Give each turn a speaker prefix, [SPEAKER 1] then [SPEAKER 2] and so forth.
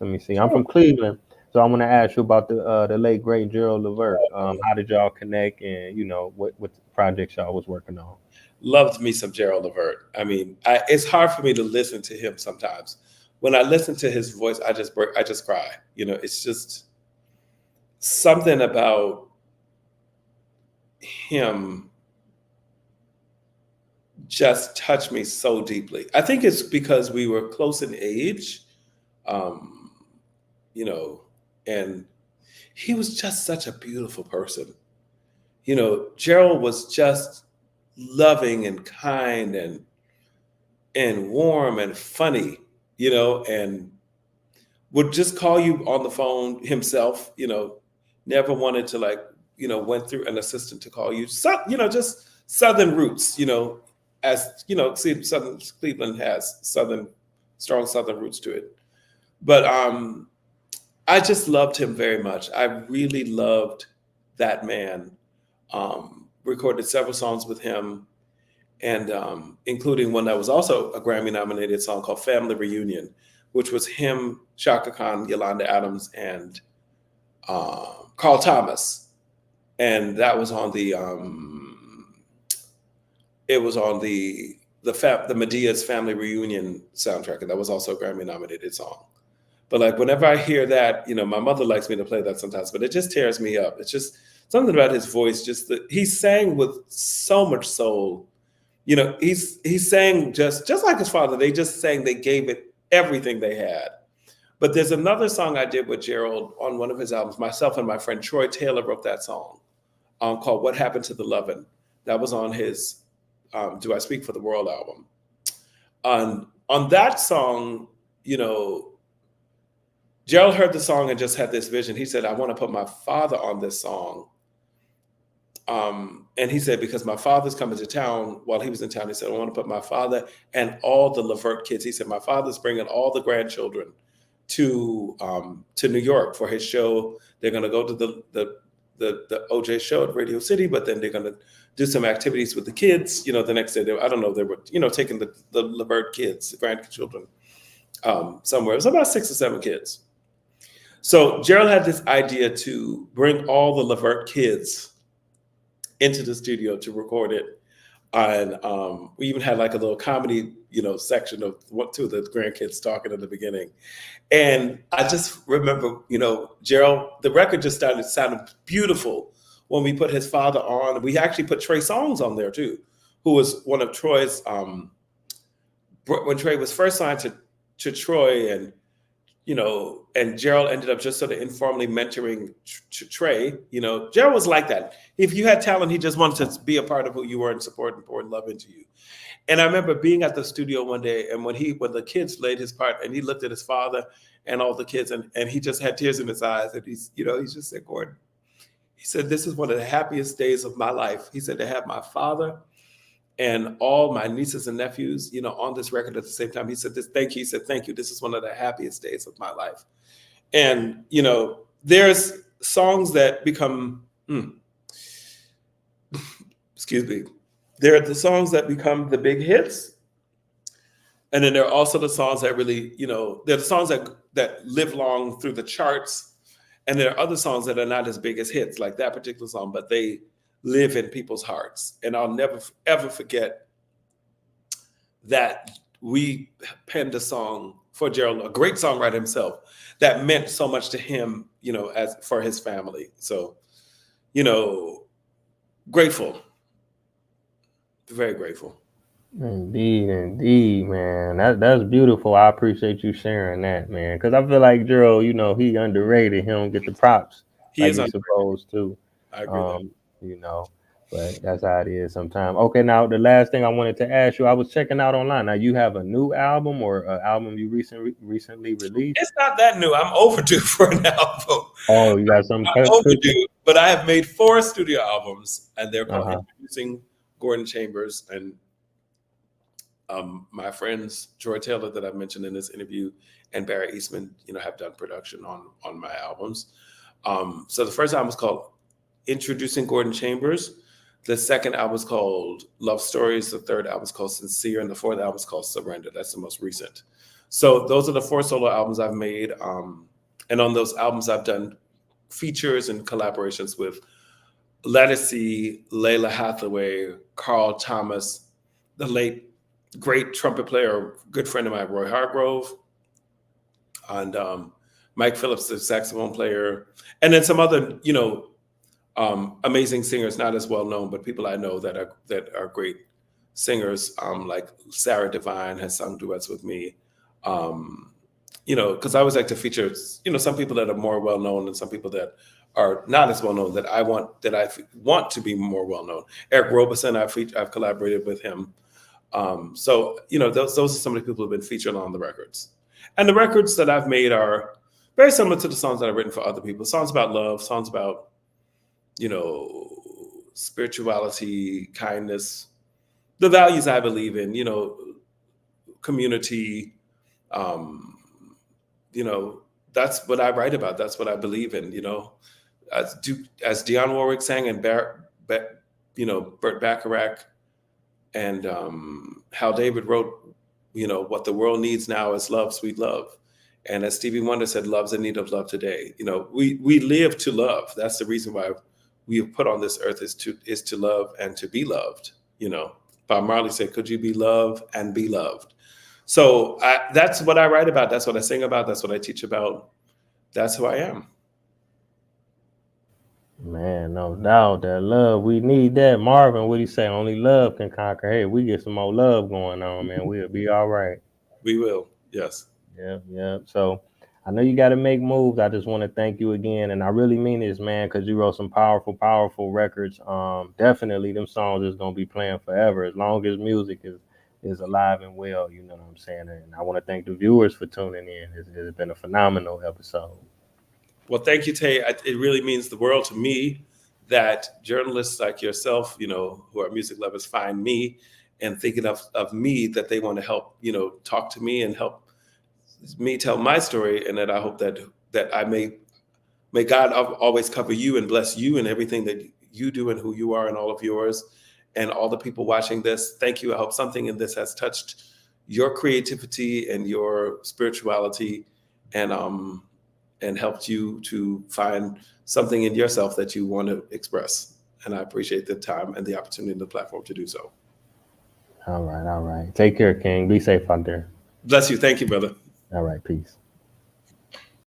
[SPEAKER 1] Let me see. I'm
[SPEAKER 2] Sure.
[SPEAKER 1] from Cleveland, so I want to ask you about the late great Gerald LeVert. How did y'all connect, and what projects y'all was working on?
[SPEAKER 2] Loved me some Gerald LeVert. I mean, it's hard for me to listen to him sometimes. When I listen to his voice, I just break, I just cry. It's just something about him just touched me so deeply. I think it's because we were close in age, um, you know, and he was just such a beautiful person. Gerald was just loving and kind and warm and funny, and would just call you on the phone himself, never wanted to like, went through an assistant to call you. So, just Southern roots, as see, Southern Cleveland has strong Southern roots to it. But I just loved him very much. I really loved that man. Recorded several songs with him, and including one that was also a Grammy nominated song called Family Reunion, which was him, Shaka Khan, Yolanda Adams, and Carl Thomas. And that was on it was on the Medea's Family Reunion soundtrack, and that was also a Grammy nominated song. But like whenever I hear that, my mother likes me to play that sometimes, but it just tears me up. It's just something about his voice, just that he sang with so much soul. He sang just like his father. They just sang, they gave it everything they had. But there's another song I did with Gerald on one of his albums. Myself and my friend Troy Taylor wrote that song called "What Happened to the Lovin'." That was on his "Do I Speak for the World" album. On that song, Gerald heard the song and just had this vision. He said, "I want to put my father on this song." And he said, because my father's coming to town, while he was in town, he said, "I want to put my father and all the LeVert kids." He said, "My father's bringing all the grandchildren to New York for his show. They're going to go to the OJ show at Radio City, but then they're going to do some activities with the kids. The next day, I don't know, they were taking the LeVert kids, the grandchildren, somewhere. It was about 6 or 7 kids. So Gerald had this idea to bring all the LeVert kids into the studio to record it. And we even had like a little comedy, section of what two of the grandkids talking in the beginning. And I just remember, Gerald, the record just started sounding beautiful when we put his father on. We actually put Trey Songz on there too, who was one of Troy's, when Trey was first signed to Troy, and Gerald ended up just sort of informally mentoring Trey. Gerald was like that. If you had talent, he just wanted to be a part of who you were and support and pour love into you. And I remember being at the studio one day, and when the kids played his part, and he looked at his father and all the kids, and he just had tears in his eyes, and he's just said, "Gordon," he said, "this is one of the happiest days of my life." He said, "to have my father and all my nieces and nephews, on this record at the same time." He said, "This, thank you." He said, "Thank you. This is one of the happiest days of my life." And there's songs that become, excuse me, there are the songs that become the big hits, and then there are also the songs that really, they're the songs that live long through the charts, and there are other songs that are not as big as hits, like that particular song, but they live in people's hearts. And I'll never ever forget that we penned a song for Gerald, a great songwriter himself, that meant so much to him, as for his family. So, grateful, very grateful.
[SPEAKER 1] Indeed, indeed, man. That's beautiful. I appreciate you sharing that, man. Because I feel like Gerald, he underrated. He don't get the props
[SPEAKER 2] He
[SPEAKER 1] like
[SPEAKER 2] is
[SPEAKER 1] he's
[SPEAKER 2] underrated.
[SPEAKER 1] supposed to.
[SPEAKER 2] I agree there.
[SPEAKER 1] Um, you know, but that's how it is sometimes. Okay, now the last thing I wanted to ask you, I was checking out online. Now you have a new album or an album you recently released?
[SPEAKER 2] It's not that new. I'm overdue for an album.
[SPEAKER 1] Oh, you got something
[SPEAKER 2] I'm
[SPEAKER 1] cooking?
[SPEAKER 2] overdue, but I have made 4 studio albums, and they're called
[SPEAKER 1] Uh-huh.
[SPEAKER 2] Introducing Gordon Chambers. And my friends Troy Taylor, that I've mentioned in this interview, and Barry Eastman, have done production on my albums. So the first album is called Introducing Gordon Chambers. The second album is called Love Stories. The third album is called Sincere, and the fourth album is called Surrender. That's the most recent. So those are the 4 solo albums I've made. And on those albums, I've done features and collaborations with Ledisi, Layla Hathaway, Carl Thomas, the late great trumpet player, good friend of mine, Roy Hargrove, and Mike Phillips, the saxophone player, and then some other, amazing singers, not as well known, but people I know that are great singers, like Sarah Devine has sung duets with me. Because I always like to feature, some people that are more well known and some people that are not as well known that I want to be more well known. Eric Robeson, I've collaborated with him. So those are some of the people who've been featured on the records, and the records that I've made are very similar to the songs that I've written for other people. Songs about love, songs about spirituality, kindness, the values I believe in, community. That's what I write about. That's what I believe in. As Dionne Warwick sang, and Burt Bacharach, and Hal David wrote, what the world needs now is love, sweet love. And as Stevie Wonder said, love's in need of love today. We live to love. That's the reason why we have put on this earth, is to love and to be loved. Bob Marley said, could you be loved and be loved? So that's what I write about. That's what I sing about. That's what I teach about. That's who I am.
[SPEAKER 1] Man, no doubt that love. We need that. Marvin, what do you say? Only love can conquer. Hey, we get some more love going on, man. We'll be all right.
[SPEAKER 2] We will. Yes.
[SPEAKER 1] Yeah. So I know you got to make moves. I just want to thank you again. And I really mean this, man, because you wrote some powerful records. Definitely them songs is going to be playing forever as long as music is alive and well. You know what I'm saying? And I want to thank the viewers for tuning in. It's been a phenomenal episode.
[SPEAKER 2] Well, thank you, Tay. It really means the world to me that journalists like yourself, who are music lovers, find me and thinking of me, that they want to help, talk to me and help me tell my story. And that I hope that I may God always cover you and bless you and everything that you do and who you are and all of yours and all the people watching this. Thank you. I hope something in this has touched your creativity and your spirituality and helped you to find something in yourself that you want to express. And I appreciate the time and the opportunity and the platform to do so.
[SPEAKER 1] All right. Take care, King. Be safe out there.
[SPEAKER 2] Bless you. Thank you, brother.
[SPEAKER 1] All right. Peace.